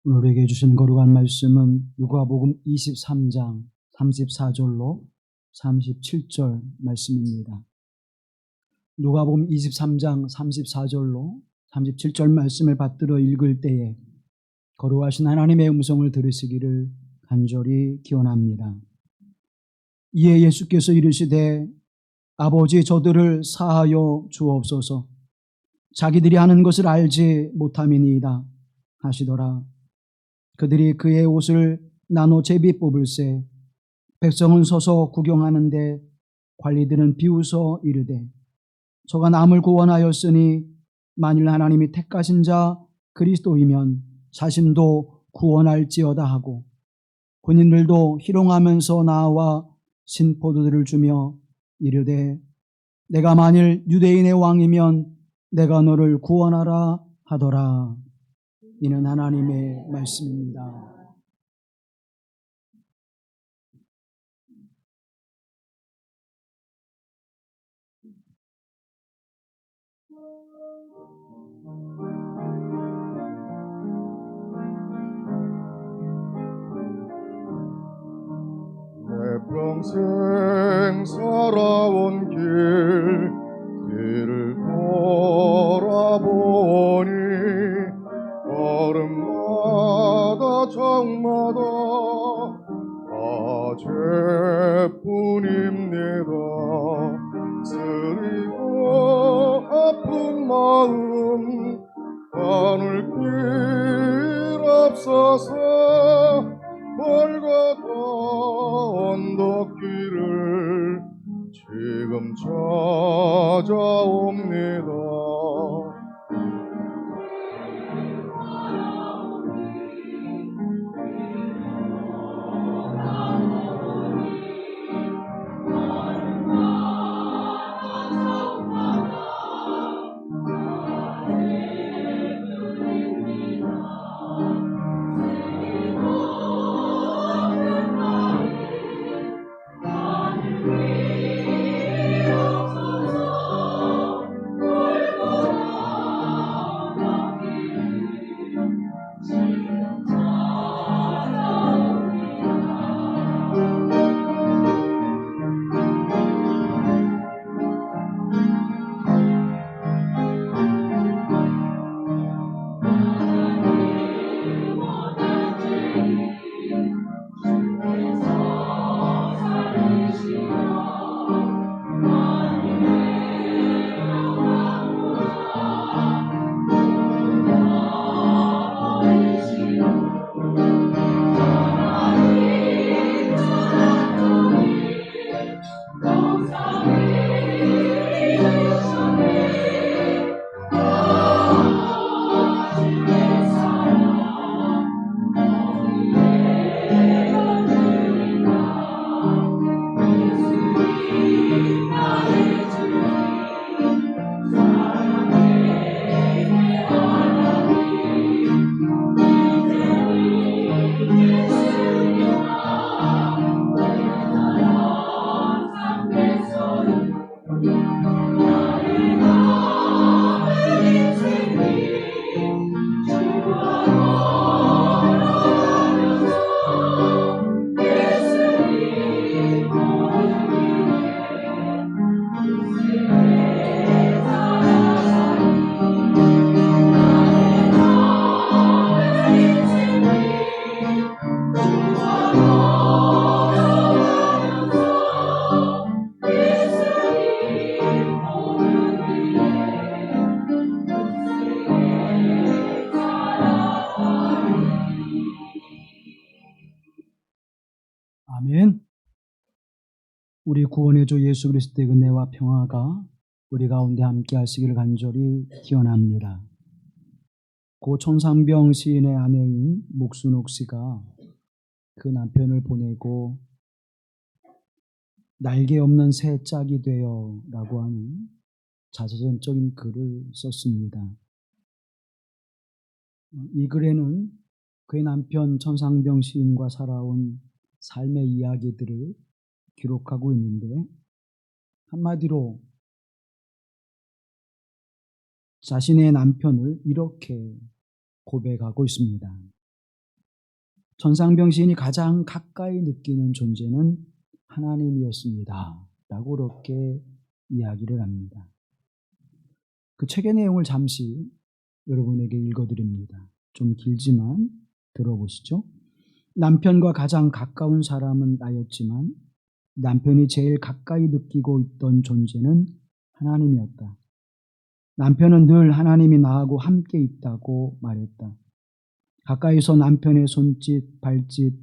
오늘 우리에게 주신 거룩한 말씀은 누가복음 23장 34절로 37절 말씀입니다. 누가복음 23장 34절로 37절 말씀을 받들어 읽을 때에 거룩하신 하나님의 음성을 들으시기를 간절히 기원합니다. 이에 예수께서 이르시되 아버지 저들을 사하여 주옵소서. 자기들이 하는 것을 알지 못함이니이다 하시더라. 그들이 그의 옷을 나눠 제비 뽑을새 백성은 서서 구경하는데 관리들은 비웃어 이르되 저가 남을 구원하였으니 만일 하나님이 택하신 자 그리스도이면 자신도 구원할지어다 하고 군인들도 희롱하면서 나와 신포도들을 주며 이르되 내가 만일 유대인의 왕이면 내가 너를 구원하라 하더라. 이는 하나님의 말씀입니다. 내 평생 살아온 길을 돌아보니 걸음마다 적마다 아재뿐입니다. 쓰리고 아픈 마음 가눌 길 없어서 멀고 언덕길을 지금 찾아옵니다. 아멘. 우리 구원의 주 예수 그리스도의 은혜와 평화가 우리 가운데 함께 하시기를 간절히 기원합니다. 고 천상병 시인의 아내인 목순옥 씨가 그 남편을 보내고 날개 없는 새 짝이 되어 라고 하는 자서전적인 글을 썼습니다. 이 글에는 그의 남편 천상병 시인과 살아온 삶의 이야기들을 기록하고 있는데 한마디로 자신의 남편을 이렇게 고백하고 있습니다. 천상병신이 가장 가까이 느끼는 존재는 하나님이었습니다. 라고 그렇게 이야기를 합니다. 그 책의 내용을 잠시 여러분에게 읽어드립니다. 좀 길지만 들어보시죠. 남편과 가장 가까운 사람은 나였지만 남편이 제일 가까이 느끼고 있던 존재는 하나님이었다. 남편은 늘 하나님이 나하고 함께 있다고 말했다. 가까이서 남편의 손짓, 발짓,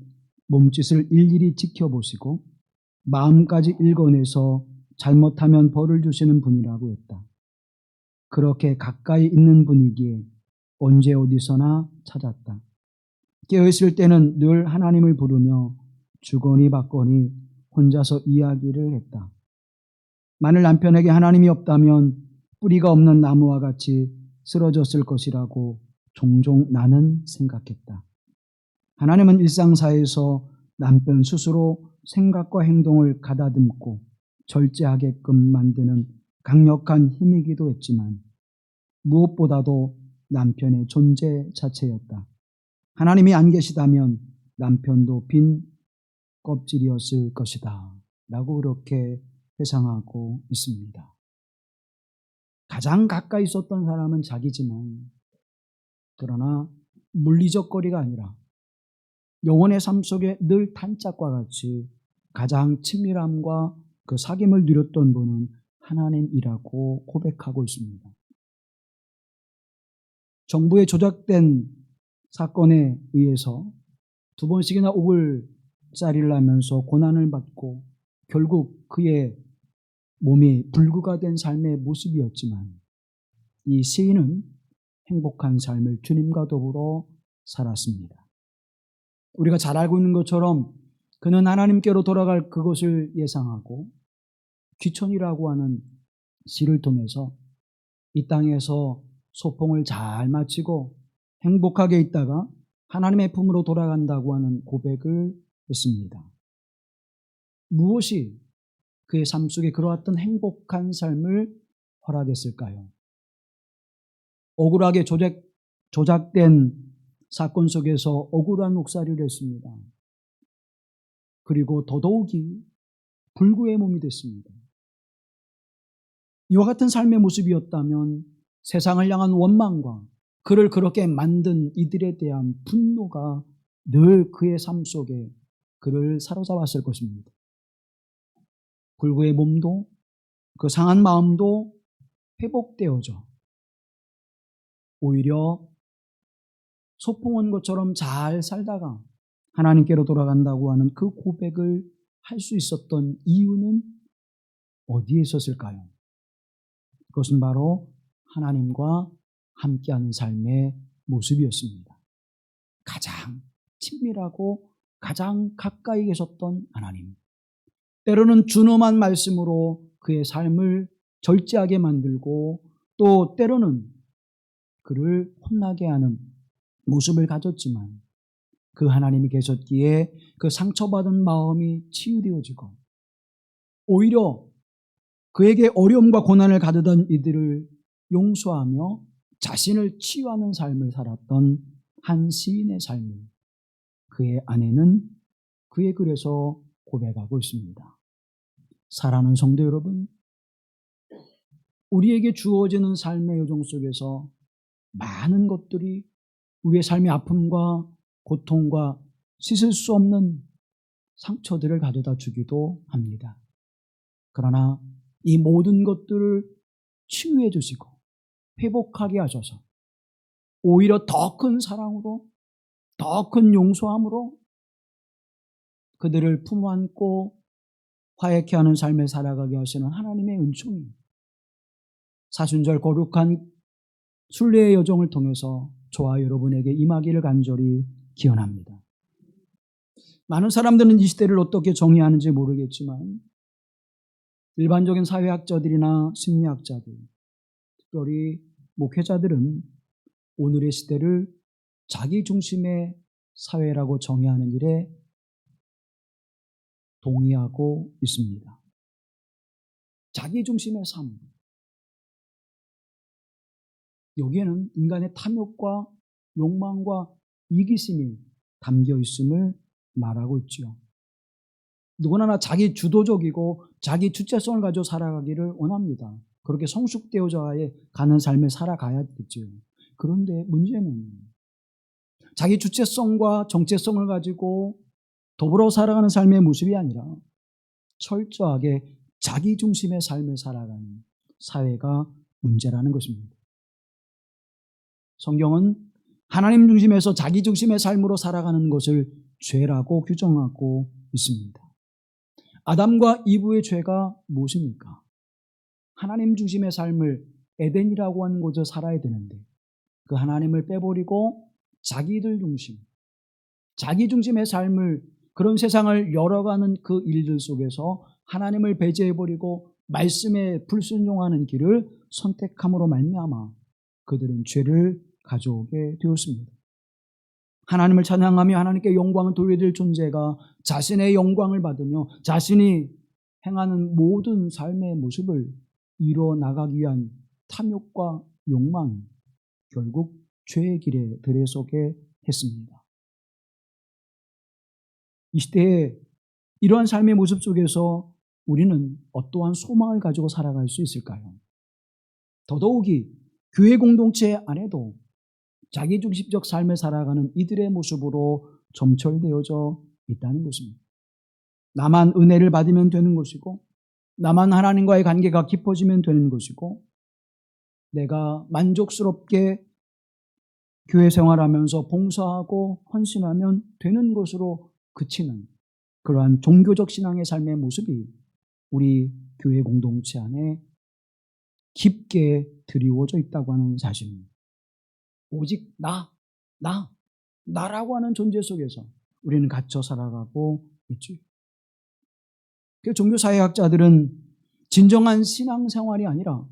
몸짓을 일일이 지켜보시고 마음까지 읽어내서 잘못하면 벌을 주시는 분이라고 했다. 그렇게 가까이 있는 분이기에 언제 어디서나 찾았다. 깨어있을 때는 늘 하나님을 부르며 주거니 받거니 혼자서 이야기를 했다. 만일 남편에게 하나님이 없다면 뿌리가 없는 나무와 같이 쓰러졌을 것이라고 종종 나는 생각했다. 하나님은 일상사에서 남편 스스로 생각과 행동을 가다듬고 절제하게끔 만드는 강력한 힘이기도 했지만 무엇보다도 남편의 존재 자체였다. 하나님이 안 계시다면 남편도 빈 껍질이었을 것이다. 라고 그렇게 회상하고 있습니다. 가장 가까이 있었던 사람은 자기지만 그러나 물리적 거리가 아니라 영혼의 삶 속에 늘 단짝과 같이 가장 친밀함과 그 사귐을 누렸던 분은 하나님이라고 고백하고 있습니다. 정부의 조작된 사건에 의해서 2번씩이나 옥을짜리를 하면서 고난을 받고 결국 그의 몸이 불구가 된 삶의 모습이었지만 이 시인은 행복한 삶을 주님과 더불어 살았습니다. 우리가 잘 알고 있는 것처럼 그는 하나님께로 돌아갈 그것을 예상하고 귀천이라고 하는 시를 통해서 이 땅에서 소풍을 잘 마치고 행복하게 있다가 하나님의 품으로 돌아간다고 하는 고백을 했습니다. 무엇이 그의 삶 속에 그러했던 행복한 삶을 허락했을까요? 억울하게 조작된 사건 속에서 억울한 옥살이를 했습니다. 그리고 더더욱이 불구의 몸이 됐습니다. 이와 같은 삶의 모습이었다면 세상을 향한 원망과 그를 그렇게 만든 이들에 대한 분노가 늘 그의 삶 속에 그를 사로잡았을 것입니다. 불구의 몸도 그 상한 마음도 회복되어져 오히려 소풍 온 것처럼 잘 살다가 하나님께로 돌아간다고 하는 그 고백을 할 수 있었던 이유는 어디에 있었을까요? 그것은 바로 하나님과 함께하는 삶의 모습이었습니다. 가장 친밀하고 가장 가까이 계셨던 하나님. 때로는 준엄한 말씀으로 그의 삶을 절제하게 만들고 또 때로는 그를 혼나게 하는 모습을 가졌지만 그 하나님이 계셨기에 그 상처받은 마음이 치유되어지고 오히려 그에게 어려움과 고난을 가져던 이들을 용서하며 자신을 치유하는 삶을 살았던 한 시인의 삶을 그의 아내는 그의 글에서 고백하고 있습니다. 사랑하는 성도 여러분, 우리에게 주어지는 삶의 여정 속에서 많은 것들이 우리의 삶의 아픔과 고통과 씻을 수 없는 상처들을 가져다 주기도 합니다. 그러나 이 모든 것들을 치유해 주시고 회복하게 하셔서 오히려 더 큰 사랑으로 더 큰 용서함으로 그들을 품어안고 화해케 하는 삶을 살아가게 하시는 하나님의 은총이 사순절 거룩한 순례의 여정을 통해서 저와 여러분에게 임하기를 간절히 기원합니다. 많은 사람들은 이 시대를 어떻게 정의하는지 모르겠지만 일반적인 사회학자들이나 심리학자들, 특별히 목회자들은 오늘의 시대를 자기 중심의 사회라고 정의하는 일에 동의하고 있습니다. 자기 중심의 삶. 여기에는 인간의 탐욕과 욕망과 이기심이 담겨 있음을 말하고 있지요. 누구나 자기 주도적이고 자기 주체성을 가지고 살아가기를 원합니다. 그렇게 성숙되어져 가는 삶을 살아가야겠죠. 그런데 문제는 자기 주체성과 정체성을 가지고 더불어 살아가는 삶의 모습이 아니라 철저하게 자기 중심의 삶을 살아가는 사회가 문제라는 것입니다. 성경은 하나님 중심에서 자기 중심의 삶으로 살아가는 것을 죄라고 규정하고 있습니다. 아담과 이브의 죄가 무엇입니까? 하나님 중심의 삶을 에덴이라고 하는 곳에서 살아야 되는데 그 하나님을 빼버리고 자기들 중심, 자기 중심의 삶을 그런 세상을 열어가는 그 일들 속에서 하나님을 배제해버리고 말씀에 불순종하는 길을 선택함으로 말미암아 그들은 죄를 가져오게 되었습니다. 하나님을 찬양하며 하나님께 영광을 돌려드릴 존재가 자신의 영광을 받으며 자신이 행하는 모든 삶의 모습을 이루어 나가기 위한 탐욕과 욕망이 결국 죄의 길에 들어서게 했습니다. 이 시대에 이러한 삶의 모습 속에서 우리는 어떠한 소망을 가지고 살아갈 수 있을까요? 더더욱이 교회 공동체 안에도 자기중심적 삶을 살아가는 이들의 모습으로 점철되어져 있다는 것입니다. 나만 은혜를 받으면 되는 것이고 나만 하나님과의 관계가 깊어지면 되는 것이고 내가 만족스럽게 교회 생활하면서 봉사하고 헌신하면 되는 것으로 그치는 그러한 종교적 신앙의 삶의 모습이 우리 교회 공동체 안에 깊게 드리워져 있다고 하는 사실입니다. 오직 나라고 하는 존재 속에서 우리는 갇혀 살아가고 있죠. 종교사회학자들은 진정한 신앙생활이 아니라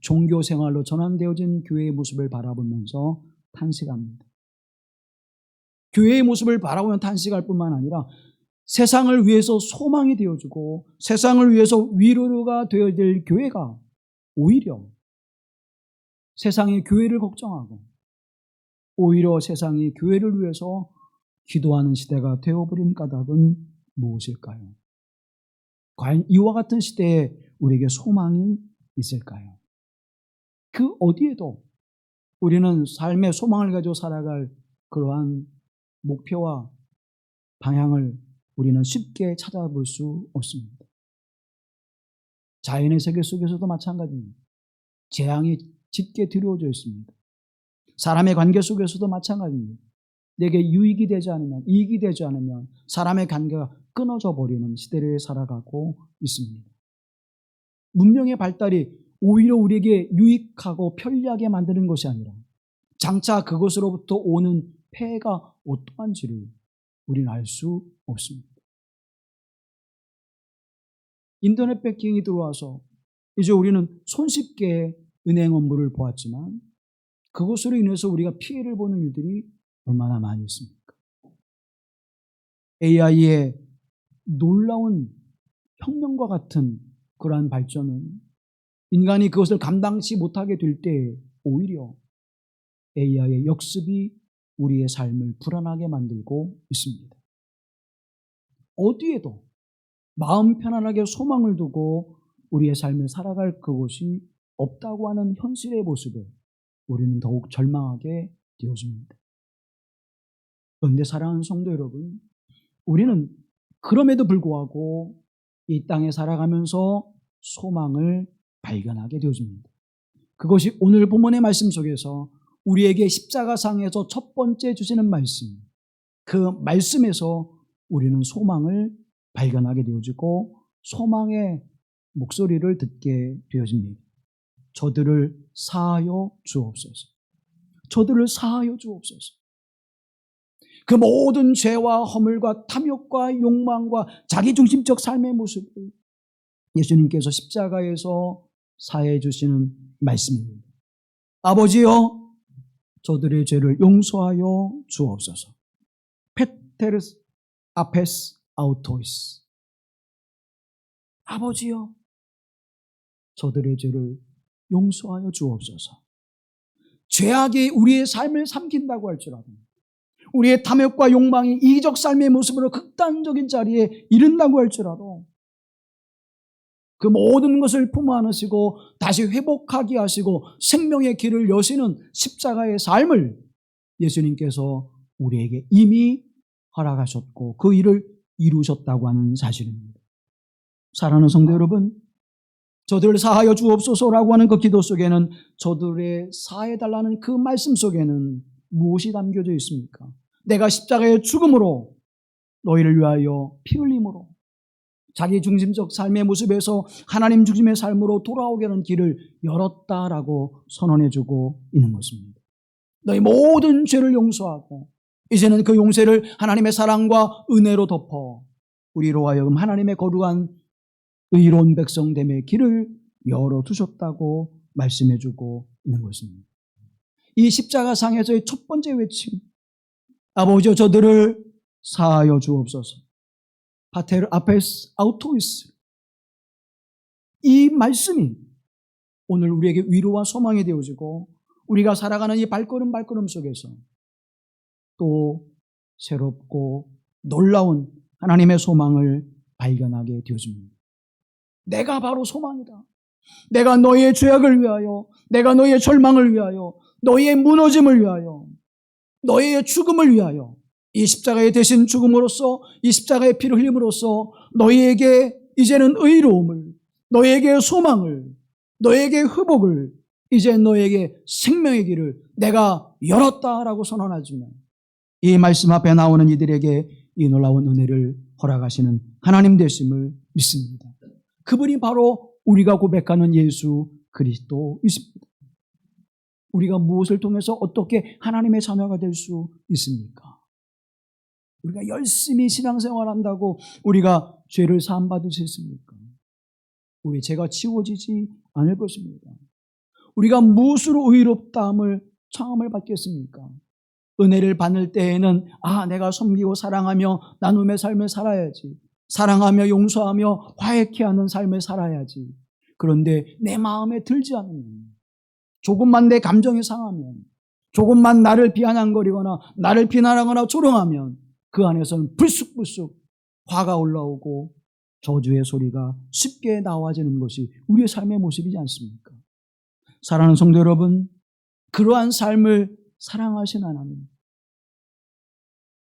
종교생활로 전환되어진 교회의 모습을 바라보면서 탄식합니다. 교회의 모습을 바라보면 탄식할 뿐만 아니라 세상을 위해서 소망이 되어주고 세상을 위해서 위로가 되어야 될 교회가 오히려 세상의 교회를 걱정하고 오히려 세상이 교회를 위해서 기도하는 시대가 되어버린 까닭은 무엇일까요? 과연 이와 같은 시대에 우리에게 소망이 있을까요? 그 어디에도 우리는 삶의 소망을 가지고 살아갈 그러한 목표와 방향을 우리는 쉽게 찾아볼 수 없습니다. 자연의 세계 속에서도 마찬가지입니다. 재앙이 짙게 드리워져 있습니다. 사람의 관계 속에서도 마찬가지입니다. 내게 유익이 되지 않으면, 이익이 되지 않으면 사람의 관계가 끊어져 버리는 시대를 살아가고 있습니다. 문명의 발달이 오히려 우리에게 유익하고 편리하게 만드는 것이 아니라 장차 그것으로부터 오는 폐해가 어떠한지를 우리는 알 수 없습니다. 인터넷 배킹이 들어와서 이제 우리는 손쉽게 은행 업무를 보았지만 그것으로 인해서 우리가 피해를 보는 일들이 얼마나 많이 있습니까? AI의 놀라운 혁명과 같은 그러한 발전은 인간이 그것을 감당치 못하게 될 때 오히려 AI의 역습이 우리의 삶을 불안하게 만들고 있습니다. 어디에도 마음 편안하게 소망을 두고 우리의 삶을 살아갈 그곳이 없다고 하는 현실의 모습에 우리는 더욱 절망하게 되어집니다. 그런데 사랑하는 성도 여러분, 우리는 그럼에도 불구하고 이 땅에 살아가면서 소망을 발견하게 되어집니다. 그것이 오늘 본문의 말씀 속에서 우리에게 십자가상에서 첫 번째 주시는 말씀, 그 말씀에서 우리는 소망을 발견하게 되어지고 소망의 목소리를 듣게 되어집니다. 저들을 사하여 주옵소서. 저들을 사하여 주옵소서. 그 모든 죄와 허물과 탐욕과 욕망과 자기중심적 삶의 모습을 예수님께서 십자가에서 사해 주시는 말씀입니다. 아버지여, 저들의 죄를 용서하여 주옵소서. 페테르스 아페스 아우토이스. 아버지여, 저들의 죄를 용서하여 주옵소서. 죄악이 우리의 삶을 삼킨다고 할지라도, 우리의 탐욕과 욕망이 이기적 삶의 모습으로 극단적인 자리에 이른다고 할지라도 그 모든 것을 품어 안으시고 다시 회복하게 하시고 생명의 길을 여시는 십자가의 삶을 예수님께서 우리에게 이미 허락하셨고 그 일을 이루셨다고 하는 사실입니다. 사랑하는 성도 여러분, 저들을 사하여 주옵소서라고 하는 그 기도 속에는, 저들의 사해달라는 그 말씀 속에는 무엇이 담겨져 있습니까? 내가 십자가의 죽음으로, 너희를 위하여 피 흘림으로, 자기 중심적 삶의 모습에서 하나님 중심의 삶으로 돌아오게 하는 길을 열었다라고 선언해주고 있는 것입니다. 너희 모든 죄를 용서하고 이제는 그 용서를 하나님의 사랑과 은혜로 덮어 우리로 하여금 하나님의 거룩한 의로운 백성됨의 길을 열어두셨다고 말씀해주고 있는 것입니다. 이 십자가상에서의 첫 번째 외침, 아버지여 저들을 사하여 주옵소서. 파테르 아페스 아우토이스, 이 말씀이 오늘 우리에게 위로와 소망이 되어지고 우리가 살아가는 이 발걸음 속에서 또 새롭고 놀라운 하나님의 소망을 발견하게 되어집니다. 내가 바로 소망이다. 내가 너희의 죄악을 위하여, 내가 너희의 절망을 위하여, 너희의 무너짐을 위하여, 너희의 죽음을 위하여 이 십자가의 대신 죽음으로써, 이 십자가의 피를 흘림으로써 너희에게 이제는 의로움을, 너희에게 소망을, 너희에게 회복을, 이제 너희에게 생명의 길을 내가 열었다라고 선언하지만, 이 말씀 앞에 나오는 이들에게 이 놀라운 은혜를 허락하시는 하나님 되심을 믿습니다. 그분이 바로 우리가 고백하는 예수 그리스도이십니다. 우리가 무엇을 통해서 어떻게 하나님의 자녀가 될 수 있습니까? 우리가 열심히 신앙생활한다고 우리가 죄를 사함받을 수 있습니까? 우리 죄가 치워지지 않을 것입니다. 우리가 무엇으로 의롭다함을 청함을 받겠습니까? 은혜를 받을 때에는 내가 섬기고 사랑하며 나눔의 삶을 살아야지, 사랑하며 용서하며 화해케 하는 삶을 살아야지. 그런데 내 마음에 들지 않으면, 조금만 내 감정이 상하면, 조금만 나를 비아냥거리거나 나를 비난하거나 조롱하면 그 안에서는 불쑥불쑥 화가 올라오고 저주의 소리가 쉽게 나와지는 것이 우리의 삶의 모습이지 않습니까? 사랑하는 성도 여러분, 그러한 삶을 사랑하신 하나님,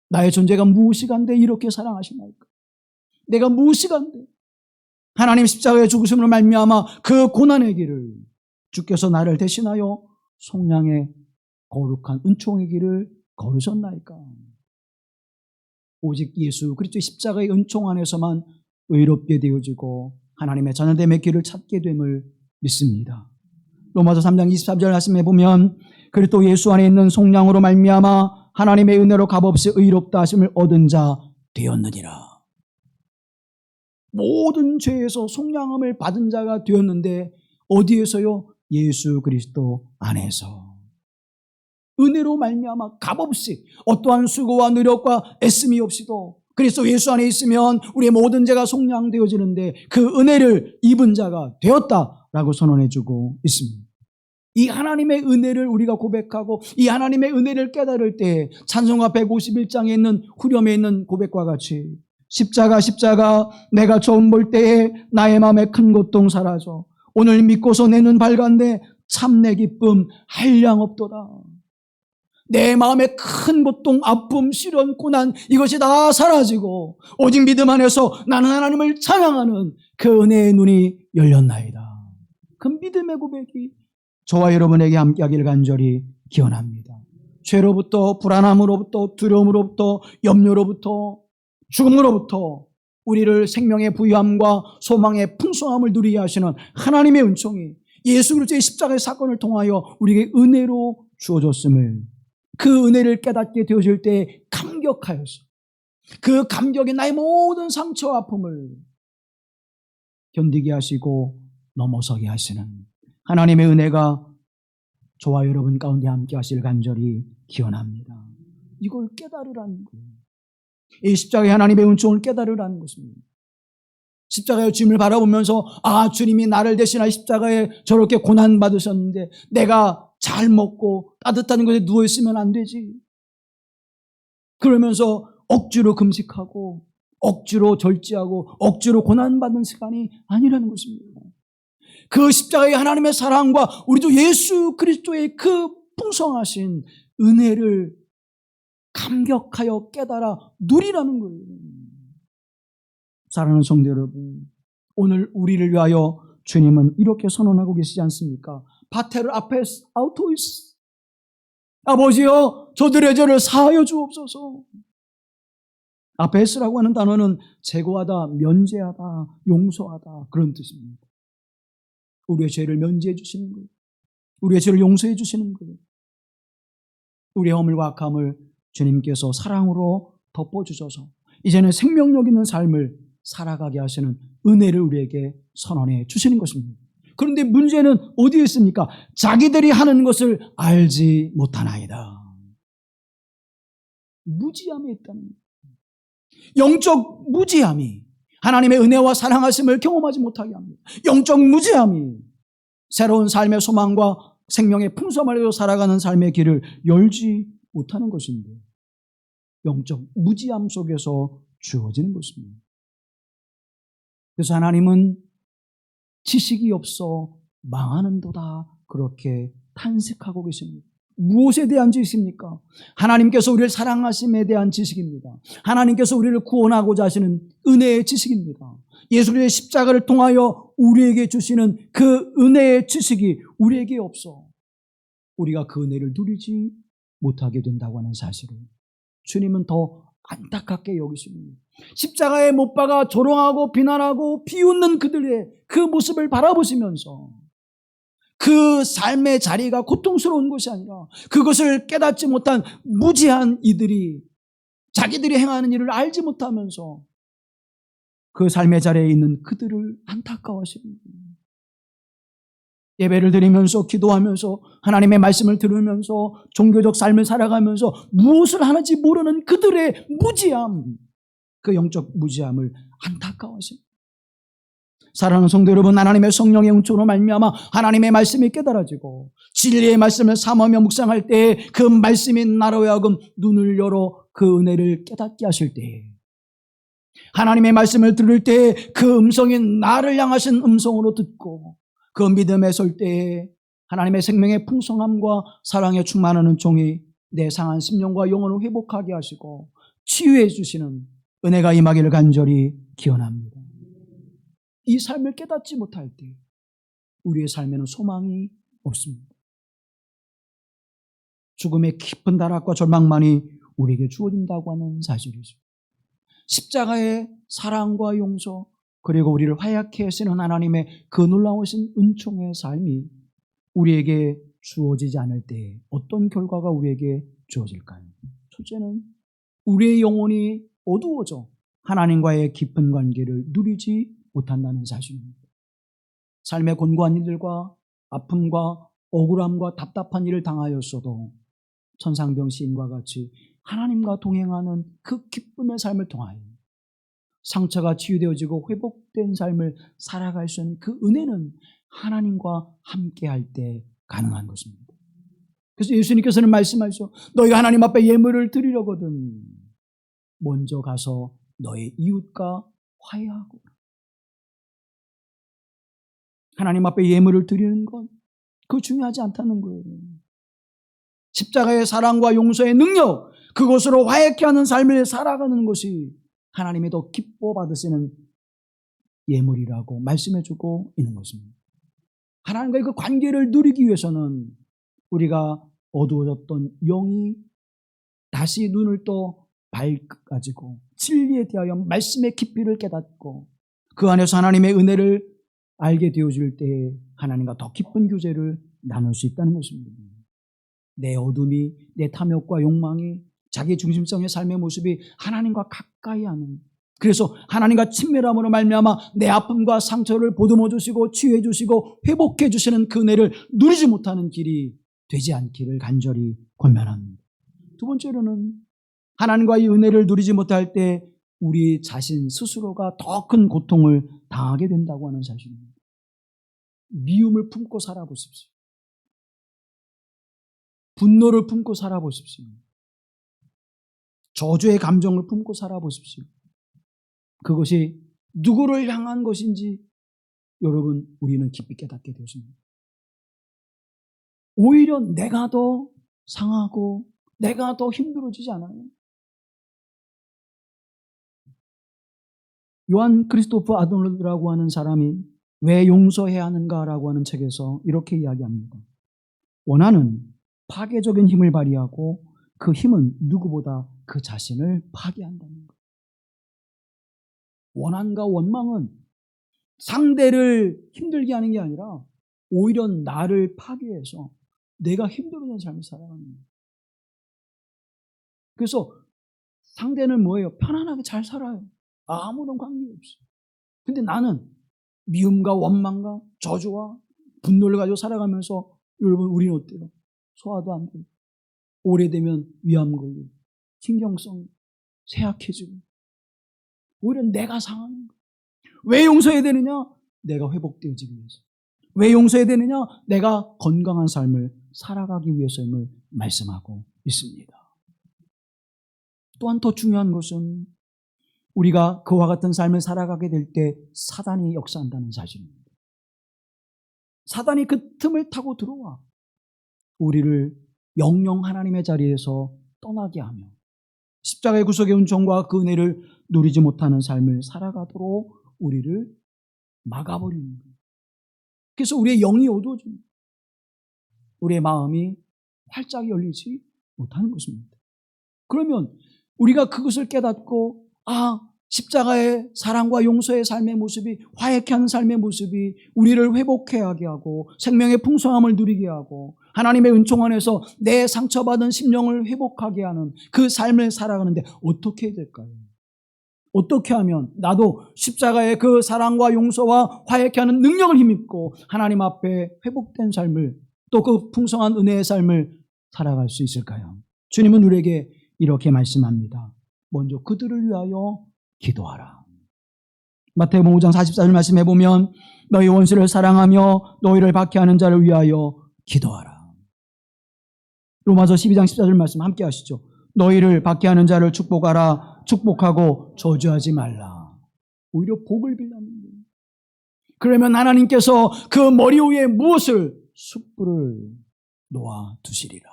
나의 존재가 무엇이간데 이렇게 사랑하시나이까? 내가 무엇이간데 하나님 십자가의 죽으심으로 말미암아 그 고난의 길을 주께서 나를 대신하여 속량의 거룩한 은총의 길을 걸으셨나이까? 오직 예수 그리스도의 십자가의 은총 안에서만 의롭게 되어지고 하나님의 자녀됨의 길을 찾게 됨을 믿습니다. 로마서 3장 23절 말씀에 보면, 그리스도 예수 안에 있는 속량으로 말미암아 하나님의 은혜로 값없이 의롭다 하심을 얻은 자 되었느니라. 모든 죄에서 속량함을 받은 자가 되었는데 어디에서요? 예수 그리스도 안에서. 은혜로 말미암아 값없이 어떠한 수고와 노력과 애씀이 없이도 그리스도 예수 안에 있으면 우리의 모든 죄가 속량되어지는데 그 은혜를 입은 자가 되었다라고 선언해주고 있습니다. 이 하나님의 은혜를 우리가 고백하고 이 하나님의 은혜를 깨달을 때 찬송가 151장에 있는 후렴에 있는 고백과 같이, 십자가 내가 처음 볼 때에 나의 마음에 큰 고통 사라져 오늘 믿고서 내 눈 밝았네 참 내 기쁨 한량없도다. 내 마음에 큰 고통, 아픔, 시련, 고난 이것이 다 사라지고 오직 믿음 안에서 나는 하나님을 찬양하는 그 은혜의 눈이 열렸나이다. 그 믿음의 고백이 저와 여러분에게 함께하기를 간절히 기원합니다. 죄로부터, 불안함으로부터, 두려움으로부터, 염려로부터, 죽음으로부터 우리를 생명의 부유함과 소망의 풍성함을 누리게 하시는 하나님의 은총이 예수 그리스도의 십자가의 사건을 통하여 우리에게 은혜로 주어졌음을, 그 은혜를 깨닫게 되어질 때 감격하여서 그 감격이 나의 모든 상처와 아픔을 견디게 하시고 넘어서게 하시는 하나님의 은혜가 저와 여러분 가운데 함께 하실 간절히 기원합니다. 이걸 깨달으라는 거예요. 이 십자가의 하나님의 은총을 깨달으라는 것입니다. 십자가의 주님을 바라보면서 주님이 나를 대신하여 십자가에 저렇게 고난받으셨는데 내가 잘 먹고 따뜻한 곳에 누워있으면 안 되지. 그러면서 억지로 금식하고 억지로 절제하고 억지로 고난받는 시간이 아니라는 것입니다. 그 십자가의 하나님의 사랑과 우리 주 예수 그리스도의 그 풍성하신 은혜를 감격하여 깨달아 누리라는 거예요. 사랑하는 성도 여러분, 오늘 우리를 위하여 주님은 이렇게 선언하고 계시지 않습니까? 파테르 아페스 아우토이스, 아버지여 저들의 죄를 사하여 주옵소서. 아페스라고 하는 단어는 제거하다, 면제하다, 용서하다 그런 뜻입니다. 우리의 죄를 면제해 주시는 거예요. 우리의 죄를 용서해 주시는 거예요. 우리의 허물과 악함을 주님께서 사랑으로 덮어주셔서 이제는 생명력 있는 삶을 살아가게 하시는 은혜를 우리에게 선언해 주시는 것입니다. 그런데 문제는 어디에 있습니까? 자기들이 하는 것을 알지 못하나이다. 무지함에 있다는 거예요. 영적 무지함이 하나님의 은혜와 사랑하심을 경험하지 못하게 합니다. 영적 무지함이 새로운 삶의 소망과 생명의 풍성함을 살아가는 삶의 길을 열지 못하는 것인데, 영적 무지함 속에서 주어지는 것입니다. 그래서 하나님은 지식이 없어 망하는도다 그렇게 탄식하고 계십니다. 무엇에 대한 지식입니까? 하나님께서 우리를 사랑하심에 대한 지식입니다. 하나님께서 우리를 구원하고자 하시는 은혜의 지식입니다. 예수님의 십자가를 통하여 우리에게 주시는 그 은혜의 지식이 우리에게 없어 우리가 그 은혜를 누리지 못하게 된다고 하는 사실을 주님은 더 안타깝게 여기십니다. 십자가에 못 박아 조롱하고 비난하고 비웃는 그들의 그 모습을 바라보시면서 그 삶의 자리가 고통스러운 것이 아니라 그것을 깨닫지 못한 무지한 이들이 자기들이 행하는 일을 알지 못하면서 그 삶의 자리에 있는 그들을 안타까워하십니다. 예배를 드리면서 기도하면서 하나님의 말씀을 들으면서 종교적 삶을 살아가면서 무엇을 하는지 모르는 그들의 무지함, 그 영적 무지함을 안타까워하십니다. 사랑하는 성도 여러분, 하나님의 성령의 은총으로 말미암아 하나님의 말씀이 깨달아지고 진리의 말씀을 삼으며 묵상할 때에 그 말씀이 나로 하여금 눈을 열어 그 은혜를 깨닫게 하실 때에 하나님의 말씀을 들을 때에 그 음성이 나를 향하신 음성으로 듣고 그 믿음에 설 때에 하나님의 생명의 풍성함과 사랑에 충만하는 종이 내 상한 심령과 영혼을 회복하게 하시고 치유해 주시는 은혜가 임하기를 간절히 기원합니다. 이 삶을 깨닫지 못할 때 우리의 삶에는 소망이 없습니다. 죽음의 깊은 다락과 절망만이 우리에게 주어진다고 하는 사실이죠. 십자가의 사랑과 용서 그리고 우리를 화약해 하시는 하나님의 그 놀라우신 은총의 삶이 우리에게 주어지지 않을 때 어떤 결과가 우리에게 주어질까요? 첫째는 우리의 영혼이 어두워져 하나님과의 깊은 관계를 누리지 못한다는 사실입니다. 삶의 곤고한 일들과 아픔과 억울함과 답답한 일을 당하였어도 천상병 시인과 같이 하나님과 동행하는 그 기쁨의 삶을 통하여 상처가 치유되어지고 회복된 삶을 살아갈 수 있는 그 은혜는 하나님과 함께할 때 가능한 것입니다. 그래서 예수님께서는 말씀하시죠. 너희가 하나님 앞에 예물을 드리려거든 먼저 가서 너의 이웃과 화해하고. 하나님 앞에 예물을 드리는 건 그거 중요하지 않다는 거예요. 십자가의 사랑과 용서의 능력, 그것으로 화해케 하는 삶을 살아가는 것이 하나님이 더 기뻐 받으시는 예물이라고 말씀해주고 있는 것입니다. 하나님과의 그 관계를 누리기 위해서는 우리가 어두워졌던 영이 다시 눈을 떠 밝아지고 진리에 대하여 말씀의 깊이를 깨닫고 그 안에서 하나님의 은혜를 알게 되어질 때에 하나님과 더 깊은 교제를 나눌 수 있다는 것입니다. 내 어둠이, 내 탐욕과 욕망이, 자기 중심성의 삶의 모습이 하나님과 가까이 하는, 그래서 하나님과 친밀함으로 말미암아 내 아픔과 상처를 보듬어 주시고 치유해 주시고 회복해 주시는 그 은혜를 누리지 못하는 길이 되지 않기를 간절히 권면합니다. 두 번째로는 하나님과 이 은혜를 누리지 못할 때 우리 자신 스스로가 더 큰 고통을 당하게 된다고 하는 사실입니다. 미움을 품고 살아보십시오. 분노를 품고 살아보십시오. 저주의 감정을 품고 살아보십시오. 그것이 누구를 향한 것인지 여러분 우리는 깊이 깨닫게 되었습니다. 오히려 내가 더 상하고 내가 더 힘들어지지 않아요? 요한 크리스토프 아놀드라고 하는 사람이 왜 용서해야 하는가라고 하는 책에서 이렇게 이야기합니다. 원한은 파괴적인 힘을 발휘하고 그 힘은 누구보다 그 자신을 파괴한다는 거예요. 원한과 원망은 상대를 힘들게 하는 게 아니라 오히려 나를 파괴해서 내가 힘들어지는 삶을 살아가는 거예요. 그래서 상대는 뭐예요? 편안하게 잘 살아요. 아무런 관계없어요. 근데 나는 미움과 원망과 저주와 분노를 가지고 살아가면서 여러분 우리는 어때요? 소화도 안 되고 오래되면 위암 걸리고 신경성 쇠약해지고 오히려 내가 상하는 거예요. 왜 용서해야 되느냐? 내가 회복되어지기 위해서. 왜 용서해야 되느냐? 내가 건강한 삶을 살아가기 위해서임을 말씀하고 있습니다. 또한 더 중요한 것은 우리가 그와 같은 삶을 살아가게 될 때 사단이 역사한다는 사실입니다. 사단이 그 틈을 타고 들어와 우리를 영영 하나님의 자리에서 떠나게 하며 십자가의 구속의 은총과 그 은혜를 누리지 못하는 삶을 살아가도록 우리를 막아버리는 거예요. 그래서 우리의 영이 어두워집니다. 우리의 마음이 활짝 열리지 못하는 것입니다. 그러면 우리가 그것을 깨닫고 십자가의 사랑과 용서의 삶의 모습이 화해케 하는 삶의 모습이 우리를 회복하게 하고 생명의 풍성함을 누리게 하고 하나님의 은총 안에서 내 상처받은 심령을 회복하게 하는 그 삶을 살아가는데 어떻게 해야 될까요? 어떻게 하면 나도 십자가의 그 사랑과 용서와 화해케 하는 능력을 힘입고 하나님 앞에 회복된 삶을 또 그 풍성한 은혜의 삶을 살아갈 수 있을까요? 주님은 우리에게 이렇게 말씀합니다. 먼저 그들을 위하여 기도하라. 마태복음 5장 44절 말씀해 보면 너희 원수를 사랑하며 너희를 박해하는 자를 위하여 기도하라. 로마서 12장 14절 말씀 함께 하시죠. 너희를 박해하는 자를 축복하라. 축복하고 저주하지 말라. 오히려 복을 빌라는 거예요. 그러면 하나님께서 그 머리 위에 무엇을 숯불을 놓아 두시리라.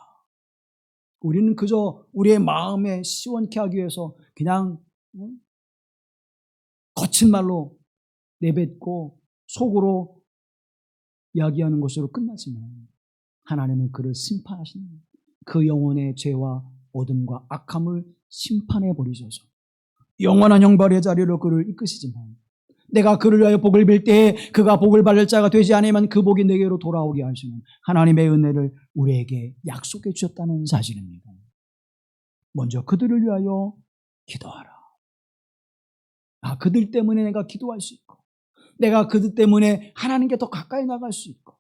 우리는 그저 우리의 마음에 시원케 하기 위해서 그냥 거친 말로 내뱉고 속으로 이야기하는 것으로 끝나지만 하나님은 그를 심판하시는 거예요. 그 영혼의 죄와 어둠과 악함을 심판해 버리셔서 영원한 형벌의 자리로 그를 이끄시지만 내가 그를 위하여 복을 빌 때에 그가 복을 받을 자가 되지 않으면 그 복이 내게로 돌아오게 하시는 하나님의 은혜를 우리에게 약속해 주셨다는 사실입니다. 먼저 그들을 위하여 기도하라. 그들 때문에 내가 기도할 수 있고 내가 그들 때문에 하나님께 더 가까이 나갈 수 있고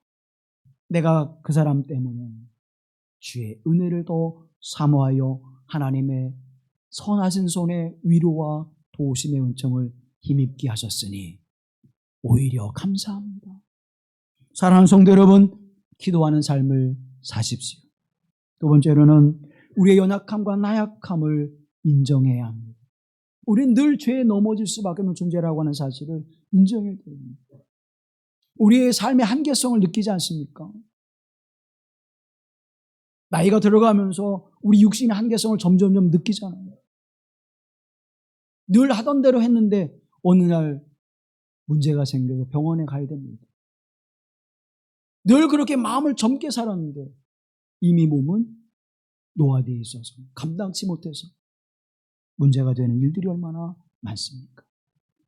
내가 그 사람 때문에 주의 은혜를 더 사모하여 하나님의 선하신 손의 위로와 도우심의 은총을 힘입게 하셨으니 오히려 감사합니다. 사랑하는 성도 여러분, 기도하는 삶을 사십시오. 두 번째로는 우리의 연약함과 나약함을 인정해야 합니다. 우리는 늘 죄에 넘어질 수밖에 없는 존재라고 하는 사실을 인정해야 됩니다. 우리의 삶의 한계성을 느끼지 않습니까? 나이가 들어가면서 우리 육신의 한계성을 점점점 느끼잖아요. 늘 하던 대로 했는데 어느 날 문제가 생겨서 병원에 가야 됩니다. 늘 그렇게 마음을 젊게 살았는데 이미 몸은 노화되어 있어서 감당치 못해서 문제가 되는 일들이 얼마나 많습니까?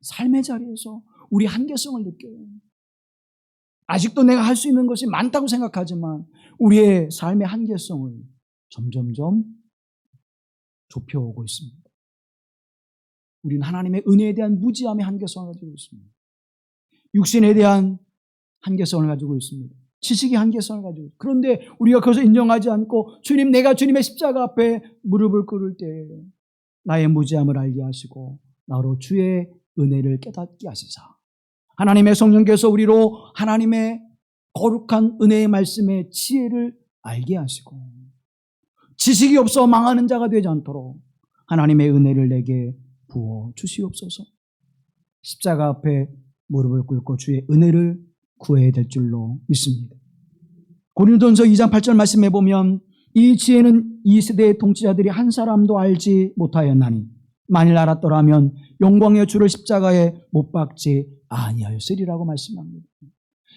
삶의 자리에서 우리 한계성을 느껴요. 아직도 내가 할 수 있는 것이 많다고 생각하지만 우리의 삶의 한계성을 점점점 좁혀오고 있습니다. 우리는 하나님의 은혜에 대한 무지함의 한계성을 가지고 있습니다. 육신에 대한 한계성을 가지고 있습니다. 지식의 한계성을 가지고 있습니다. 그런데 우리가 그것을 인정하지 않고 주님, 내가 주님의 십자가 앞에 무릎을 꿇을 때 나의 무지함을 알게 하시고 나로 주의 은혜를 깨닫게 하시사 하나님의 성령께서 우리로 하나님의 거룩한 은혜의 말씀의 지혜를 알게 하시고 지식이 없어 망하는 자가 되지 않도록 하나님의 은혜를 내게 부어 주시옵소서. 십자가 앞에 무릎을 꿇고 주의 은혜를 구해야 될 줄로 믿습니다. 고린도전서 2장 8절 말씀해 보면 이 지혜는 이 세대의 통치자들이 한 사람도 알지 못하였나니 만일 알았더라면 영광의 주를 십자가에 못 박지 아니하였으리라고 말씀합니다.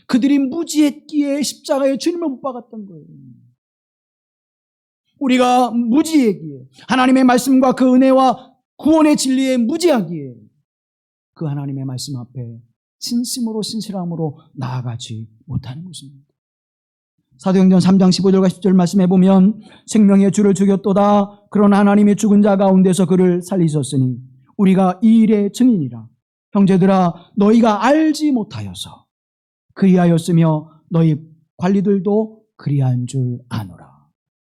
그들이 무지했기에 십자가에 주님을 못 박았던 거예요. 우리가 무지했기에 하나님의 말씀과 그 은혜와 구원의 진리에 무지하기에 그 하나님의 말씀 앞에 진심으로 신실함으로 나아가지 못하는 것입니다. 사도행전 3장 15절과 10절 말씀해 보면 생명의 주를 죽였도다. 그러나 하나님의 죽은 자 가운데서 그를 살리셨으니 우리가 이 일의 증인이라. 형제들아 너희가 알지 못하여서 그리하였으며 너희 관리들도 그리한 줄 아노라.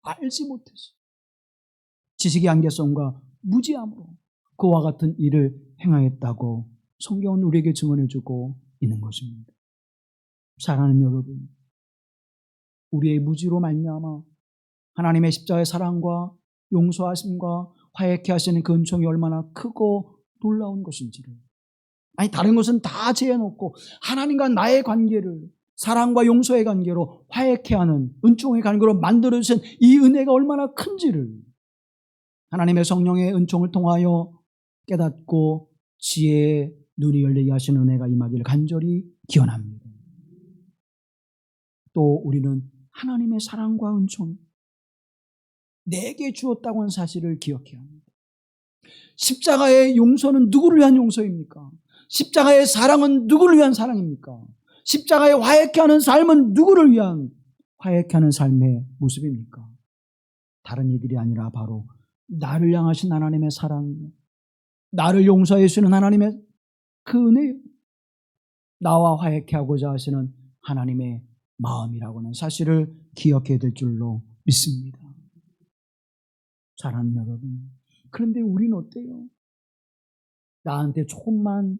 알지 못해서 지식의 한계성과 무지함으로 그와 같은 일을 행하였다고 성경은 우리에게 증언해 주고 있는 것입니다. 사랑하는 여러분, 우리의 무지로 말미암아 하나님의 십자가의 사랑과 용서하심과 화해케 하시는 그 은총이 얼마나 크고 놀라운 것인지를, 아니 다른 것은 다 제해놓고 하나님과 나의 관계를 사랑과 용서의 관계로 화해케 하는 은총의 관계로 만들어주신 이 은혜가 얼마나 큰지를 하나님의 성령의 은총을 통하여 깨닫고 지혜의 눈이 열리게 하시는 은혜가 임하기를 간절히 기원합니다. 또 우리는 하나님의 사랑과 은총이 내게 주었다고 하는 사실을 기억해야 합니다. 십자가의 용서는 누구를 위한 용서입니까? 십자가의 사랑은 누구를 위한 사랑입니까? 십자가의 화해케 하는 삶은 누구를 위한 화해케 하는 삶의 모습입니까? 다른 이들이 아니라 바로 나를 향하신 하나님의 사랑, 나를 용서해 주시는 하나님의 그 은혜, 나와 화해케 하고자 하시는 하나님의 마음이라고 하는 사실을 기억해야 될 줄로 믿습니다. 사랑하는 여러분, 그런데 우리는 어때요? 나한테 조금만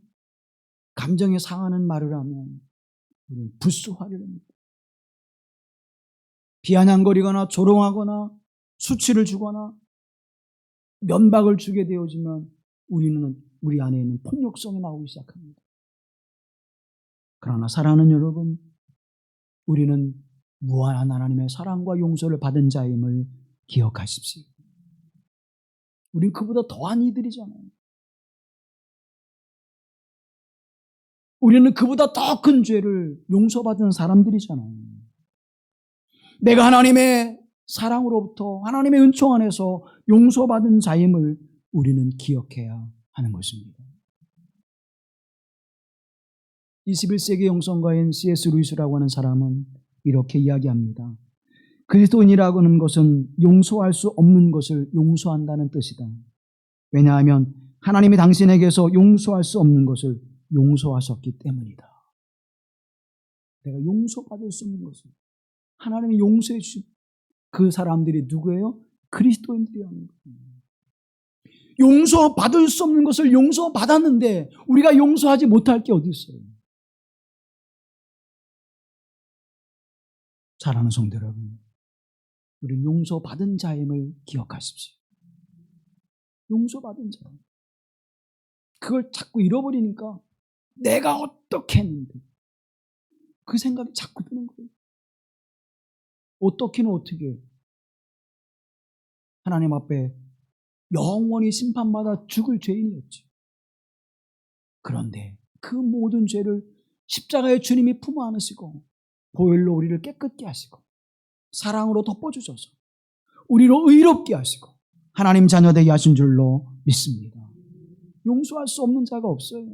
감정에 상하는 말을 하면 우리는 불수화를 합니다. 비아냥거리거나 조롱하거나 수치를 주거나 면박을 주게 되어지면 우리 안에 있는 폭력성이 나오기 시작합니다. 그러나 사랑하는 여러분, 우리는 무한한 하나님의 사랑과 용서를 받은 자임을 기억하십시오. 우리는 그보다 더한 이들이잖아요. 우리는 그보다 더 큰 죄를 용서받은 사람들이잖아요. 내가 하나님의 사랑으로부터 하나님의 은총 안에서 용서받은 자임을 우리는 기억해야 하는 것입니다. 21세기 영성가인 C.S. 루이스라고 하는 사람은 이렇게 이야기합니다. 그리스도인이라고 하는 것은 용서할 수 없는 것을 용서한다는 뜻이다. 왜냐하면 하나님이 당신에게서 용서할 수 없는 것을 용서하셨기 때문이다. 내가 용서받을 수 없는 것을 하나님이 용서해 주신 그 사람들이 누구예요? 그리스도인들이라는 거예요. 용서받을 수 없는 것을 용서받았는데 우리가 용서하지 못할 게 어디 있어요? 사랑하는 성도 여러분, 우리는 용서받은 자임을 기억하십시오. 용서받은 자. 그걸 자꾸 잃어버리니까 내가 어떻게 했는데 그 생각이 자꾸 드는 거예요. 어떻게는 어떻게 하나님 앞에 영원히 심판받아 죽을 죄인이었죠. 그런데 그 모든 죄를 십자가의 주님이 품어 안으시고 보혈로 우리를 깨끗게 하시고 사랑으로 덮어주셔서 우리로 의롭게 하시고 하나님 자녀 되게 하신 줄로 믿습니다. 용서할 수 없는 자가 없어요.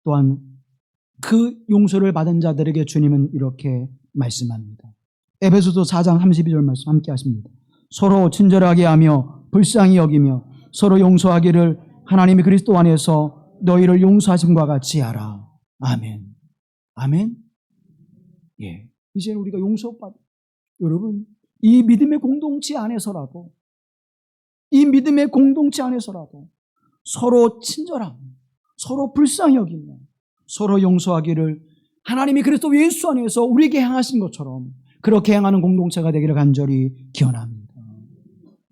또한 그 용서를 받은 자들에게 주님은 이렇게 말씀합니다. 에베소서 4장 32절 말씀 함께 하십니다. 서로 친절하게 하며 불쌍히 여기며 서로 용서하기를 하나님이 그리스도 안에서 너희를 용서하심과 같이 하라. 아멘. 아멘. 예. 이제는 우리가 용서받, 여러분, 이 믿음의 공동체 안에서라도 서로 친절하며 서로 불쌍히 여기며 서로 용서하기를 하나님이 그리스도 예수 안에서 우리에게 행하신 것처럼 그렇게 행하는 공동체가 되기를 간절히 기원합니다.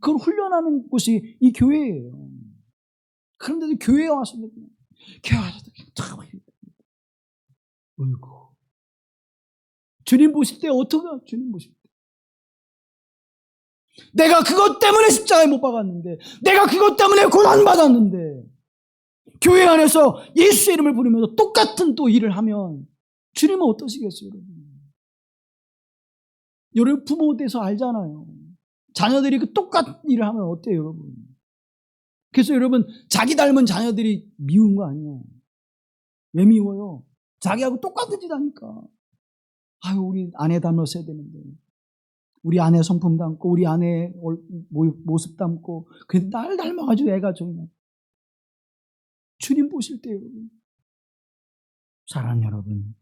그걸 훈련하는 곳이 이 교회예요. 그런데도 교회에 와서 교회 와서 어이구, 주님 보실 때 어떻게 주님 보실 때 내가 그것 때문에 십자가에 못 박았는데, 내가 그것 때문에 고난받았는데, 교회 안에서 예수의 이름을 부르면서 똑같은 또 일을 하면 주님은 어떠시겠어요, 여러분? 여러분 부모 돼서 알잖아요. 자녀들이 그 똑같은 일을 하면 어때요, 여러분? 그래서 여러분, 자기 닮은 자녀들이 미운 거 아니에요. 왜 미워요? 자기하고 똑같은 짓 하니까. 아유, 우리 아내 닮았어야 되는데. 우리 아내 성품 닮고, 우리 아내 모습 닮고, 근데 날 닮아가지고 애가 좀. 주님 보실 때 여러분, 사랑하는 여러분,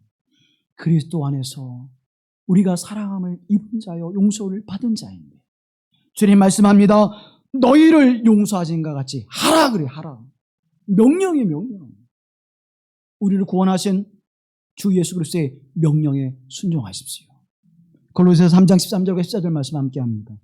그리스도 안에서 우리가 사랑함을 입은 자여, 용서를 받은 자인데, 주님 말씀합니다. 너희를 용서하신 것 같이 하라 그래, 하라. 명령이에요, 명령. 우리를 구원하신 주 예수 그리스도의 명령에 순종하십시오. 골로새서 3장 13절과 14절 말씀 함께합니다.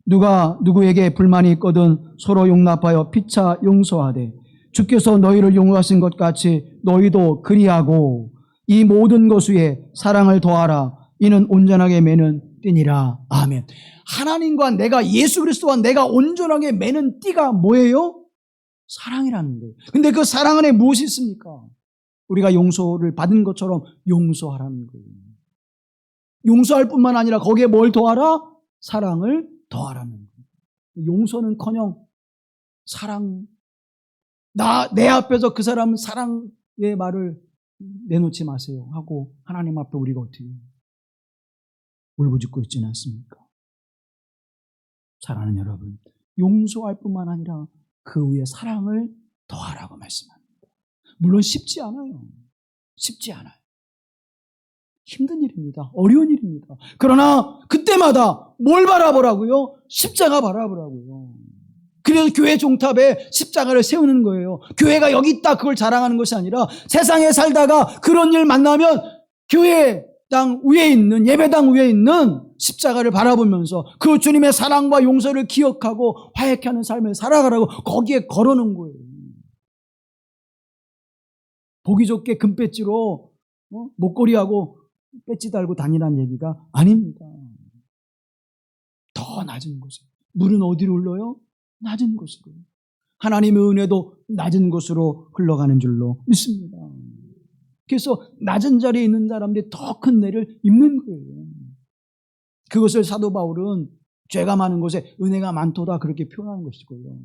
누가 누구에게 불만이 있거든 서로 용납하여 피차 용서하되 주께서 너희를 용서하신 것 같이 너희도 그리하고 이 모든 것 위에 사랑을 더하라. 이는 온전하게 매는 띠니라. 아멘. 하나님과 내가, 예수 그리스도와 내가 온전하게 매는 띠가 뭐예요? 사랑이라는 거예요. 근데 그 사랑 안에 무엇이 있습니까? 우리가 용서를 받은 것처럼 용서하라는 거예요. 용서할 뿐만 아니라 거기에 뭘 더하라? 사랑을 더하라는 거예요. 용서는커녕 사랑, 내 앞에서 그 사람 사랑의 말을 내놓지 마세요 하고 하나님 앞에 우리가 어떻게 울부짖고 있지는 않습니까? 사랑하는 여러분, 용서할 뿐만 아니라 그 위에 사랑을 더하라고 말씀합니다. 물론 쉽지 않아요. 쉽지 않아요. 힘든 일입니다. 어려운 일입니다. 그러나 그때마다 뭘 바라보라고요? 십자가 바라보라고요. 그래서 교회 종탑에 십자가를 세우는 거예요. 교회가 여기 있다 그걸 자랑하는 것이 아니라 세상에 살다가 그런 일 만나면 교회당 위에 있는, 예배당 위에 있는 십자가를 바라보면서 그 주님의 사랑과 용서를 기억하고 화해케 하는 삶을 살아가라고 거기에 걸어놓은 거예요. 보기 좋게 금배지로 목걸이하고 배지 달고 다니라는 얘기가 아닙니다. 더 낮은 곳에. 물은 어디로 흘러요? 낮은 곳으로. 하나님의 은혜도 낮은 곳으로 흘러가는 줄로 믿습니다. 그래서 낮은 자리에 있는 사람들이 더 큰 은혜를 입는 거예요. 그것을 사도 바울은 죄가 많은 곳에 은혜가 많도다 그렇게 표현하는 것이고요.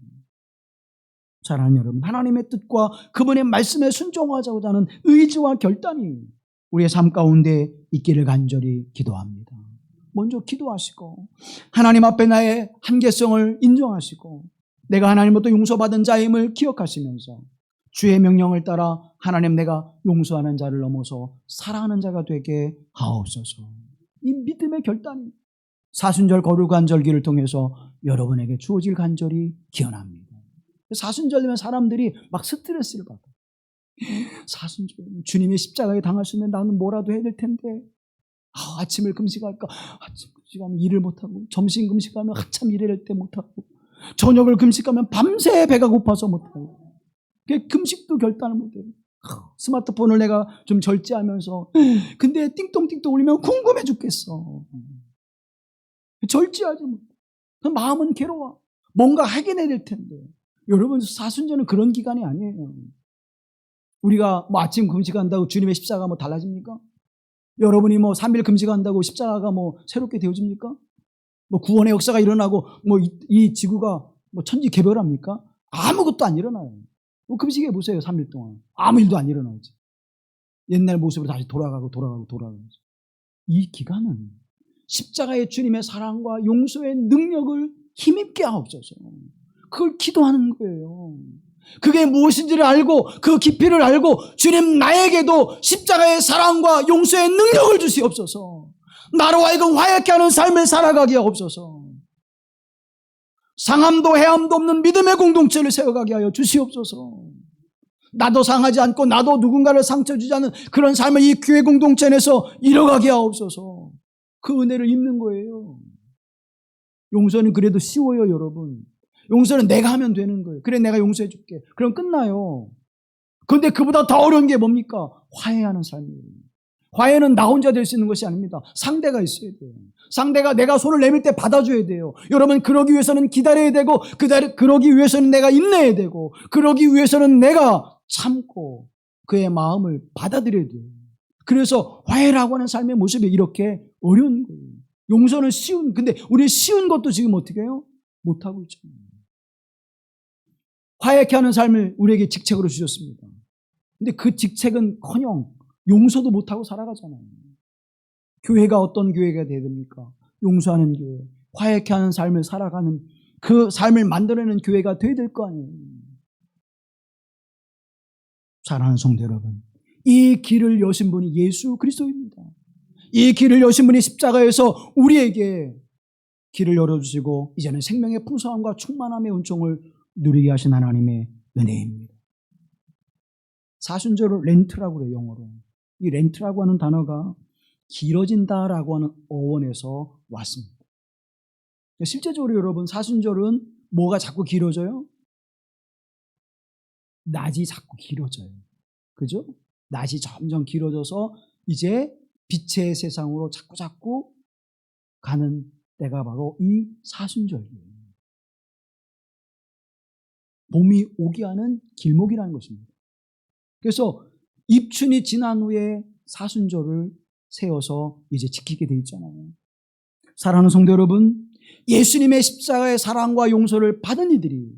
사랑하는 여러분, 하나님의 뜻과 그분의 말씀에 순종하자고자 하는 의지와 결단이 우리의 삶 가운데 있기를 간절히 기도합니다. 먼저 기도하시고 하나님 앞에 나의 한계성을 인정하시고 내가 하나님으로부터 용서받은 자임을 기억하시면서 주의 명령을 따라 하나님 내가 용서하는 자를 넘어서 사랑하는 자가 되게 하옵소서. 이 믿음의 결단이 사순절 거룩 간절기를 통해서 여러분에게 주어질 간절히 기원합니다. 사순절 되면 사람들이 막 스트레스를 받아요. 사순절 주님의 십자가에 당하시면 나는 뭐라도 해야 될 텐데 아침을 금식할까? 아침 금식하면 일을 못하고 점심 금식하면 한참 일해야 할 때 못하고 저녁을 금식하면 밤새 배가 고파서 못하고 금식도 결단을 못해요. 스마트폰을 내가 좀 절제하면서 근데 띵똥띵똥 울리면 궁금해 죽겠어. 절제하지 못해. 마음은 괴로워. 뭔가 하긴 해야 될 텐데. 여러분 사순절은 그런 기간이 아니에요. 우리가 뭐 아침 금식한다고 주님의 십자가가 뭐 달라집니까? 여러분이 뭐 3일 금식한다고 십자가가 뭐 새롭게 되어집니까? 뭐 구원의 역사가 일어나고 뭐 이 지구가 뭐 천지개별합니까? 아무것도 안 일어나요. 뭐 금식해 보세요. 3일 동안 아무 일도 안 일어나지. 옛날 모습으로 다시 돌아가고. 이 기간은 십자가의 주님의 사랑과 용서의 능력을 힘입게 하옵소서. 그걸 기도하는 거예요. 그게 무엇인지를 알고 그 깊이를 알고 주님 나에게도 십자가의 사랑과 용서의 능력을 주시옵소서. 나로 하여금 화해케 하는 삶을 살아가게 하옵소서. 상함도 해함도 없는 믿음의 공동체를 세워가게 하여 주시옵소서. 나도 상하지 않고 나도 누군가를 상처 주지 않는 그런 삶을 이 교회 공동체 내에서 이뤄가게 하옵소서. 그 은혜를 입는 거예요. 용서는 그래도 쉬워요, 여러분. 용서는 내가 하면 되는 거예요. 그래, 내가 용서해 줄게. 그럼 끝나요. 그런데 그보다 더 어려운 게 뭡니까? 화해하는 삶이에요. 화해는 나 혼자 될 수 있는 것이 아닙니다. 상대가 있어야 돼요. 상대가 내가 손을 내밀 때 받아줘야 돼요. 여러분, 그러기 위해서는 기다려야 되고, 그러기 위해서는 내가 인내해야 되고, 그러기 위해서는 내가 참고 그의 마음을 받아들여야 돼요. 그래서 화해라고 하는 삶의 모습이 이렇게 어려운 거예요. 용서는 쉬운, 근데 우리 쉬운 것도 지금 어떻게 해요? 못하고 있죠. 화해케 하는 삶을 우리에게 직책으로 주셨습니다. 근데 그 직책은커녕 용서도 못하고 살아가잖아요. 교회가 어떤 교회가 돼야 됩니까? 용서하는 교회, 화해케 하는 삶을 살아가는 그 삶을 만들어내는 교회가 돼야 될 거 아니에요. 사랑하는 성도 여러분, 이 길을 여신 분이 예수 그리스도입니다. 이 길을 여신 분이 십자가에서 우리에게 길을 열어주시고 이제는 생명의 풍성함과 충만함의 은총을 누리게 하신 하나님의 은혜입니다. 사순절을 렌트라고 그래요, 영어로. 이 렌트라고 하는 단어가 길어진다라고 하는 어원에서 왔습니다. 실제적으로 여러분, 사순절은 뭐가 자꾸 길어져요? 낮이 자꾸 길어져요. 그죠? 낮이 점점 길어져서 이제 빛의 세상으로 자꾸 가는 때가 바로 이 사순절이에요. 봄이 오게 하는 길목이라는 것입니다. 그래서 입춘이 지난 후에 사순절을 세워서 이제 지키게 돼 있잖아요. 사랑하는 성도 여러분, 예수님의 십자가의 사랑과 용서를 받은 이들이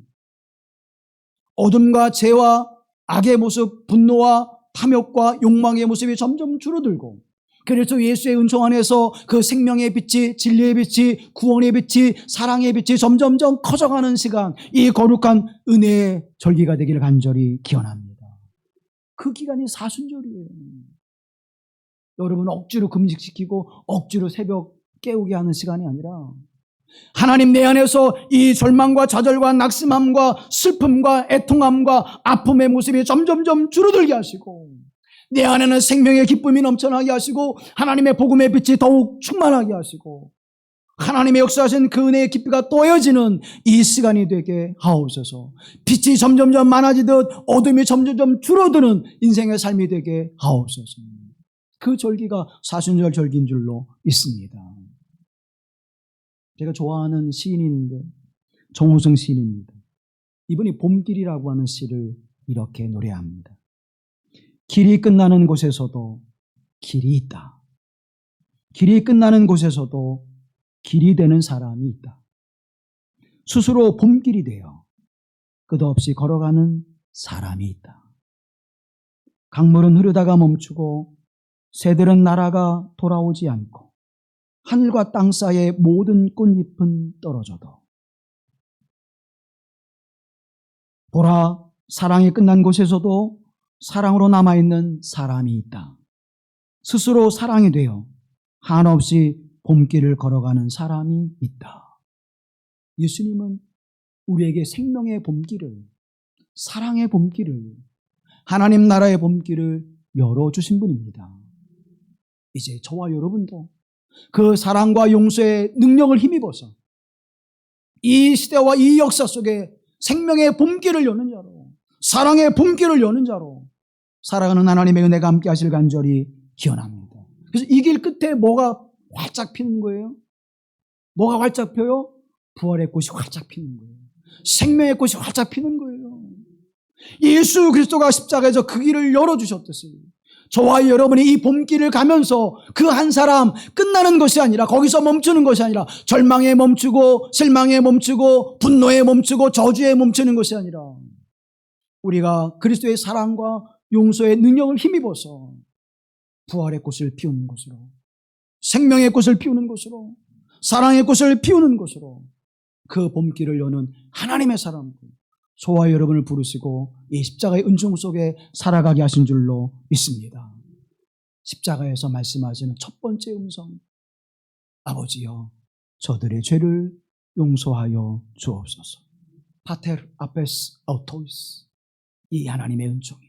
어둠과 죄와 악의 모습, 분노와 탐욕과 욕망의 모습이 점점 줄어들고, 그래서 예수의 은총 안에서 그 생명의 빛이, 진리의 빛이, 구원의 빛이, 사랑의 빛이 점점점 커져가는 시간, 이 거룩한 은혜의 절기가 되기를 간절히 기원합니다. 그 기간이 사순절이에요. 여러분, 억지로 금식시키고 억지로 새벽 깨우게 하는 시간이 아니라 하나님 내 안에서 이 절망과 좌절과 낙심함과 슬픔과 애통함과 아픔의 모습이 점점점 줄어들게 하시고, 내 안에는 생명의 기쁨이 넘쳐나게 하시고, 하나님의 복음의 빛이 더욱 충만하게 하시고, 하나님의 역사하신 그 은혜의 깊이가 또여지는 이 시간이 되게 하옵소서. 빛이 점점점 많아지듯 어둠이 점점점 줄어드는 인생의 삶이 되게 하옵소서. 그 절기가 사순절 절기인 줄로 있습니다. 제가 좋아하는 시인이 있는데 정호성 시인입니다. 이분이 봄길이라고 하는 시를 이렇게 노래합니다. 길이 끝나는 곳에서도 길이 있다. 길이 끝나는 곳에서도 길이 되는 사람이 있다. 스스로 봄길이 되어 끝없이 걸어가는 사람이 있다. 강물은 흐르다가 멈추고 새들은 날아가 돌아오지 않고 하늘과 땅 사이의 모든 꽃잎은 떨어져도 보라, 사랑이 끝난 곳에서도 사랑으로 남아있는 사람이 있다. 스스로 사랑이 되어 한없이 봄길을 걸어가는 사람이 있다. 예수님은 우리에게 생명의 봄길을, 사랑의 봄길을, 하나님 나라의 봄길을 열어주신 분입니다. 이제 저와 여러분도 그 사랑과 용서의 능력을 힘입어서 이 시대와 이 역사 속에 생명의 봄길을 여는 자로, 사랑의 봄길을 여는 자로 살아가는 하나님의 은혜가 함께 하실 간절히 기원합니다. 그래서 이 길 끝에 뭐가 활짝 피는 거예요? 뭐가 활짝 펴요? 부활의 꽃이 활짝 피는 거예요. 생명의 꽃이 활짝 피는 거예요. 예수 그리스도가 십자가에서 그 길을 열어주셨듯이 저와 여러분이 이 봄길을 가면서 그 한 사람 끝나는 것이 아니라, 거기서 멈추는 것이 아니라, 절망에 멈추고 실망에 멈추고 분노에 멈추고 저주에 멈추는 것이 아니라, 우리가 그리스도의 사랑과 용서의 능력을 힘입어서 부활의 꽃을 피우는 것으로, 생명의 꽃을 피우는 것으로, 사랑의 꽃을 피우는 것으로 그 봄길을 여는 하나님의 사람, 저와 여러분을 부르시고 이 십자가의 은총 속에 살아가게 하신 줄로 믿습니다. 십자가에서 말씀하시는 첫 번째 음성, 아버지여 저들의 죄를 용서하여 주옵소서. 파테르 아페스 아우토이스, 이 하나님의 은총이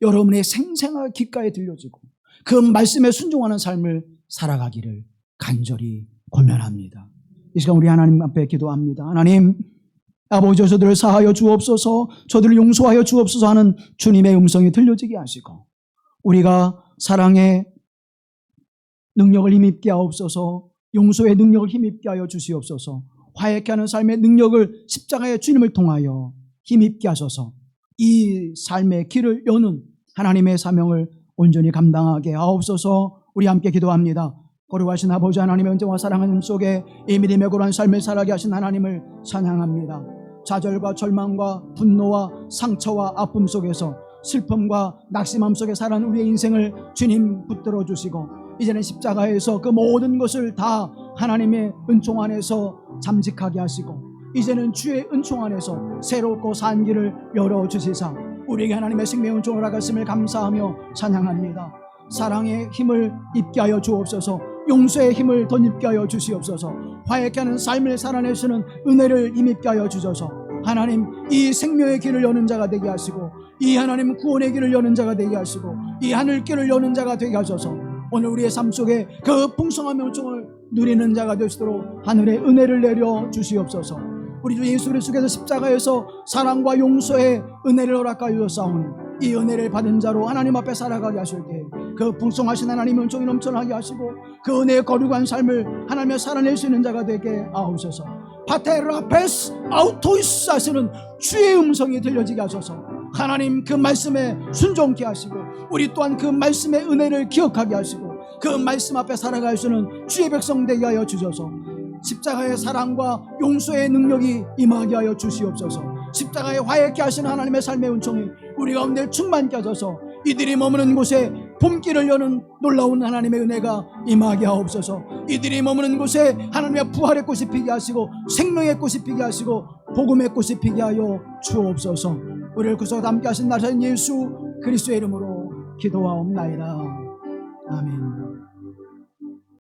여러분의 생생하게 귓가에 들려지고 그 말씀에 순종하는 삶을 살아가기를 간절히 권면합니다. 이 시간 우리 하나님 앞에 기도합니다. 하나님, 아버지 저들을 사하여 주옵소서, 저들을 용서하여 주옵소서 하는 주님의 음성이 들려지게 하시고, 우리가 사랑의 능력을 힘입게 하옵소서, 용서의 능력을 힘입게 하여 주시옵소서, 화해케 하는 삶의 능력을 십자가의 주님을 통하여 힘입게 하소서, 이 삶의 길을 여는 하나님의 사명을 온전히 감당하게 하옵소서. 우리 함께 기도합니다. 거룩하신 아버지 하나님의 은혜와 사랑하는 속에 이 믿음의 고란 삶을 살아게 하신 하나님을 찬양합니다. 좌절과 절망과 분노와 상처와 아픔 속에서 슬픔과 낙심함 속에 살아가는 우리의 인생을 주님 붙들어 주시고, 이제는 십자가에서 그 모든 것을 다 하나님의 은총 안에서 잠식하게 하시고, 이제는 주의 은총 안에서 새롭고 산 길을 열어주시사 우리에게 하나님의 생명의 은총을 허락하심을 감사하며 찬양합니다. 사랑의 힘을 입게 하여 주옵소서, 용서의 힘을 덧입게 하여 주시옵소서, 화해케 하는 삶을 살아내시는 은혜를 힘입게 하여 주셔서 하나님, 이 생명의 길을 여는 자가 되게 하시고, 이 하나님 구원의 길을 여는 자가 되게 하시고, 이 하늘길을 여는 자가 되게 하셔서 오늘 우리의 삶 속에 그 풍성한 은총을 누리는 자가 되시도록 하늘의 은혜를 내려 주시옵소서. 우리 주 예수 그리스도께서 십자가에서 사랑과 용서의 은혜를 허락하여 주사오니 이 은혜를 받은 자로 하나님 앞에 살아가게 하실 때 그 풍성하신 하나님의 은총이 넘쳐나게 하시고, 그 은혜의 거룩한 삶을 하나님의 살아낼 수 있는 자가 되게 하옵소서. 파테라페스 아우토이스 하시는 주의 음성이 들려지게 하소서. 하나님, 그 말씀에 순종케 하시고, 우리 또한 그 말씀의 은혜를 기억하게 하시고, 그 말씀 앞에 살아갈 수 있는 주의 백성 되게 하여 주셔서 십자가의 사랑과 용서의 능력이 임하게 하여 주시옵소서. 십자가에 화해케 하시는 하나님의 삶의 은총이 우리 가운데 충만케 하셔서 이들이 머무는 곳에 봄길을 여는 놀라운 하나님의 은혜가 임하게 하옵소서. 이들이 머무는 곳에 하나님의 부활의 꽃이 피게 하시고, 생명의 꽃이 피게 하시고, 복음의 꽃이 피게 하여 주옵소서. 우리를 구속하다 함께 하신 나사렛 예수 그리스도의 이름으로 기도하옵나이다.